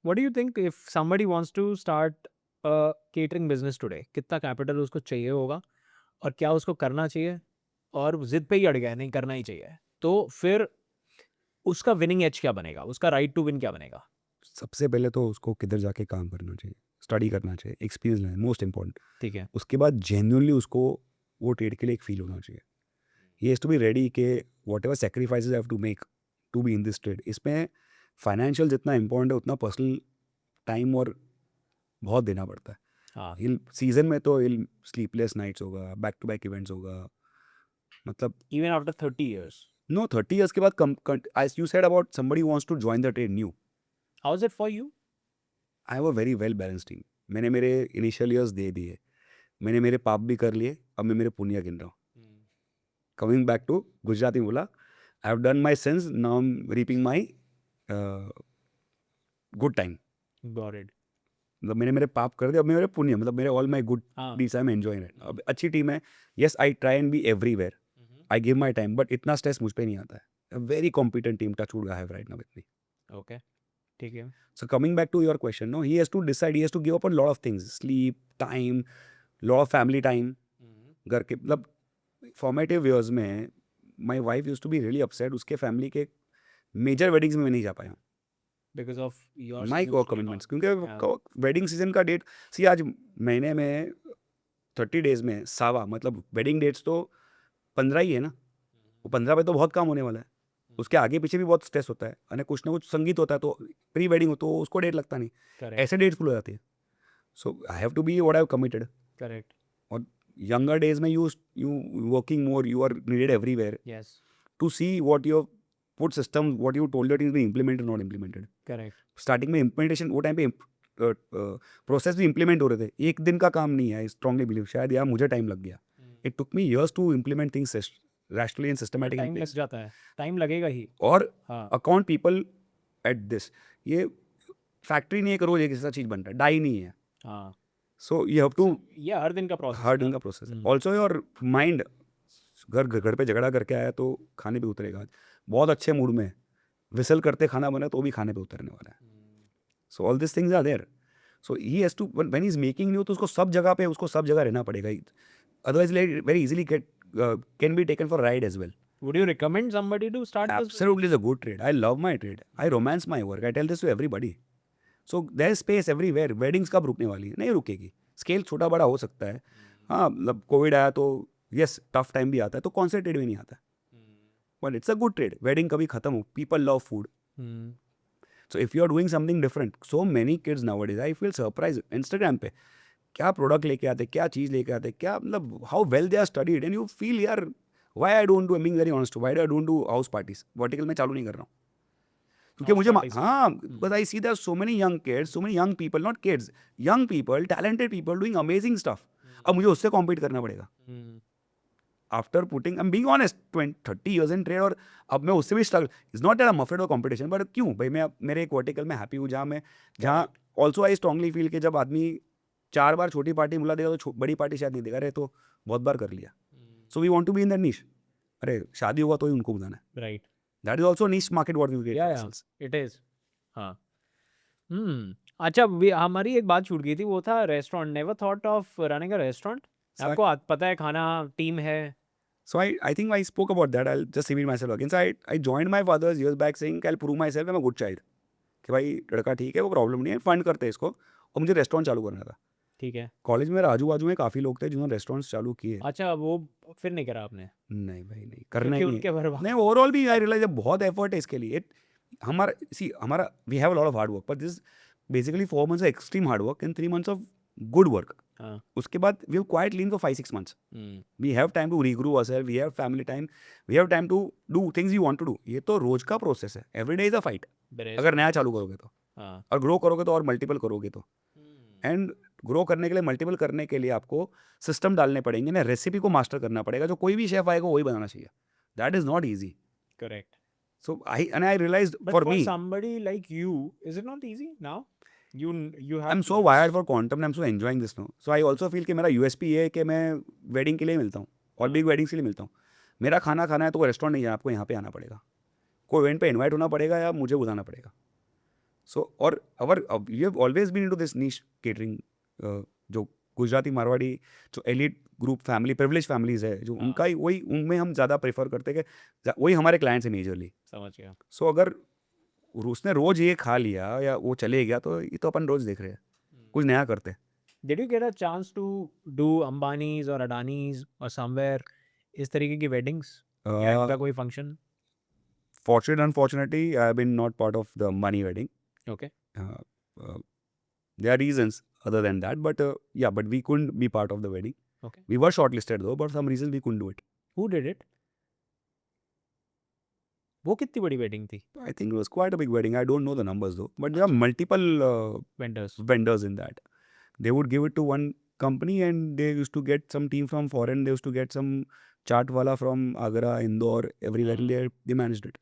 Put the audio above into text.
What do you think if somebody wants to start a catering business today? कितना capital उसको चाहिए होगा और क्या उसको करना चाहिए? और जिद पे ही अड़ गया है, नहीं करना ही चाहिए, तो फिर उसका विनिंग एज क्या बनेगा? उसका राइट टू विन क्या बनेगा? सबसे पहले तो उसको किधर जाके काम करना चाहिए, स्टडी करना चाहिए, एक्सपीरियंस लेना मोस्ट इंपॉर्टेंट। ठीक है। उसके बाद जेन्युइनली उसको वो ट्रेड के लिए एक फील होना चाहिए। He has to be ready के whatever sacrifices have to make to be in this trade. इसमें फाइनेंशियल जितना इंपॉर्टेंट है उतना पर्सनल टाइम और बहुत देना पड़ता है। हाँ। हिल सीजन में तो हिल स्लीपलेस नाइट्स होगा, बैक टू बैक इवेंट्स होगा, मतलब even after 30 years. No 30 years के बाद come as you said about somebody wants to join the trade new. How is it for you? I have a very well balance team. मैंने मेरे initial years they दिए, मैंने मेरे पाप भी कर लिए, अब मैं मेरे पुण्य गिन रहा हूँ। कमिंग बैक टू गुजराती बोला, I have done my since, now I am reaping my good time. Got it. मतलब मैंने मेरे पाप कर दिए, अब मेरे पुण्य, मतलब मेरे ऑल माई गुड हाँ। Deeds I am enjoying it. अब अच्छी टीम है, yes I try and be everywhere, I give my time, but इतना स्ट्रेस मुझ पे नहीं आता है। Very competent team touch wood I have right now with me. Okay, ठीक है। So coming back to your question, no, he has to decide, he has to give up on a lot of things, sleep, time, lot of family time. घर के मतलब formative years में my wife use to be really upset, उसके family के major weddings में मैं नहीं जा पाया बिकॉज ऑफ योर माई को कमिटमेंट्स, क्योंकि वेडिंग सीजन का डेट सी आज महीने में 30 डेज में सावा, मतलब वेडिंग डेट्स तो 15 ही है ना, वो 15 पे तो बहुत काम होने वाला है। उसके आगे पीछे भी बहुत स्ट्रेस होता है, और कुछ ना कुछ संगीत होता है, तो प्री वेडिंग हो तो उसको डेट लगता नहीं, करेक्ट। ऐसे डेट्स फुल हो जाती है। So I have to be what I have committed. Correct. और younger days में you working more, you are needed everywhere yes. to see what your put system, what you told that is being implemented not implemented. Correct. Starting में implementation वो time पे process भी implement हो रहे थे, एक दिन का काम नहीं है, आई स्ट्रांगली बिलीव, शायद यार मुझे टाइम लग गया। It took me years to implement things rationally and systematic in time लग प्लेस। जाता है, टाइम लगेगा ही। और हाँ। अकाउंट पीपल एट दिस, ये फैक्ट्री नहीं है कि रोज एक ऐसा चीज़ बनता है, डाई नहीं है। हाँ। सो यू हैव टू ये हर दिन का प्रोसेस हार्ड इनका प्रोसेस है। ऑल्सो योर माइंड, घर पे झगड़ा करके आया तो खाने पे उतरेगा। बहुत अच्छे मूड में विसल करते खाना बना तो भी खाने पे उतरने वाला है। So all this things are there. So he has to, when he is making new, तो उसको सब जगह पे, उसको सब जगह रहना पड़ेगा, otherwise very easily can be taken for ride as well. Would you recommend somebody to start this? Absolutely is a good trade. I love my trade. I romance my work. I tell this to everybody. So there is space everywhere. Weddings कब रुकने वाली है? नहीं रुकेगी। Scale छोटा बड़ा हो सकता है, हाँ, मतलब कोविड आया तो यस टफ टाइम भी आता है, तो कौन से ट्रेड में नहीं आता है, but it's a good trade. Wedding कभी खत्म हो, people love food. So if you are doing something different, so many kids nowadays, I feel surprise Instagram पे क्या प्रोडक्ट लेके आते, क्या चीज़ लेके आते, क्या मतलब how well they are studied, and you feel यार why I don't do, I am being very honest, why I don't do house parties. Vertical में चालू नहीं कर रहा हूँ क्योंकि मुझे हाँ, because I see there so many young kids, so many young people, not kids, young people, talented people doing amazing stuff. अब मुझे उससे कॉम्पीट करना पड़ेगा after putting, I am being honest, 30 years in trade. और अब मैं उससे भी struggle, is not that I am afraid of competition, but क्यों भाई, मैं मेरे एक वर्टिकल में हैप्पी हूँ, जहाँ ऑल्सो आई स्ट्रांगली फील कि जब आदमी 4 बार छोटी पार्टी बुला देगा तो बड़ी पार्टी शायद नहीं देगा, अरे तो बहुत बार कर लिया। So we want to be in that niche, अरे शादी होगा तो ही उनको बुलाना है, right. That is also niche market what we या क्रिएट। It is. हाँ। अच्छा, हमारी एक बात छूट गई थी, वो था restaurant. Never thought of running a restaurant? आपको पता है, खाना टीम है। So I think I spoke about that. I'll just repeat myself again. So I joined my father's years back saying I'll prove myself I'm a good child. कि भाई लड़का ठीक है, वो प्रॉब्लम नहीं है, फंड करते हैं इसको, और मुझे रेस्टोरेंट चालू करना था। ठीक है। कॉलेज में आजू बाजू में काफ़ी लोग थे जिन्होंने रेस्टोरेंट्स चालू किए। अच्छा, वो फिर नहीं करा आपने? नहीं भाई, नहीं करना क्योंकि ही नहीं उनके बर्बाद। नहीं, ओवरऑल भी आई रियलाइज बहुत एफर्ट है इसके लिए। हमारा we have a lot of hard work, but this basically 4 months of extreme hard work and 3 months of good work. हाँ। उसके बाद we have quite lean for 5-6 months. We have time to regrow ourselves, we have family time, we have time to do things you want to do. ये तो रोज का process है, every day is a fight. अगर नया चालू करोगे तो, हाँ। और ग्रो करोगे तो, और मल्टीपल करोगे तो, एंड ग्रो करने के लिए, मल्टीपल करने के लिए आपको सिस्टम डालने पड़ेंगे ना, रेसिपी को मास्टर करना पड़ेगा, जो कोई भी शेफ आएगा वही बनाना चाहिए। That is not easy. Correct. So I realise But for for मी, somebody like you, is it not easy now? You I have am to so wired for quantum, I am so enjoying this no. So I also feel कि मेरा USP ये है कि मैं wedding के लिए मिलता हूँ, और बिग वेडिंग्स के लिए मिलता हूँ। मेरा खाना खाना है तो रेस्टोरेंट नहीं जाना, आपको यहाँ पे आना पड़ेगा, कोई इवेंट पे इनवाइट होना पड़ेगा या मुझे बुलाना पड़ेगा। So और you have always been into this niche catering, जो गुजराती मारवाड़ी जो elite group family privilege families है जो हाँ। उनका ही वही उनमें हम ज़्यादा प्रेफर करते हैं कि वही हमारे क्लाइंट्स हैं मेजरली. समझ गया. सो अगर उसने रोज ये खा लिया या वो चले गया तो ये तो अपन रोज देख रहे हैं, कुछ नया करते हैं. Did you get a chance to do Ambani's or Adani's or somewhere इस तरीके की weddings या इनका कोई function? Fortunate unfortunately I have been not part of the money wedding. Okay. There are reasons other than that, but yeah, but we couldn't be part of the wedding. Okay. We were shortlisted though, but for some reason we couldn't do it. Who did it? वो कितनी बड़ी wedding थी? I think it was quite a big wedding. I don't know the numbers though, but there are multiple Vendors. vendors in that. They would give it to one company and they used to get some team from foreign. They used to get some chaat wala from Agra, Indore, everywhere. And they managed it.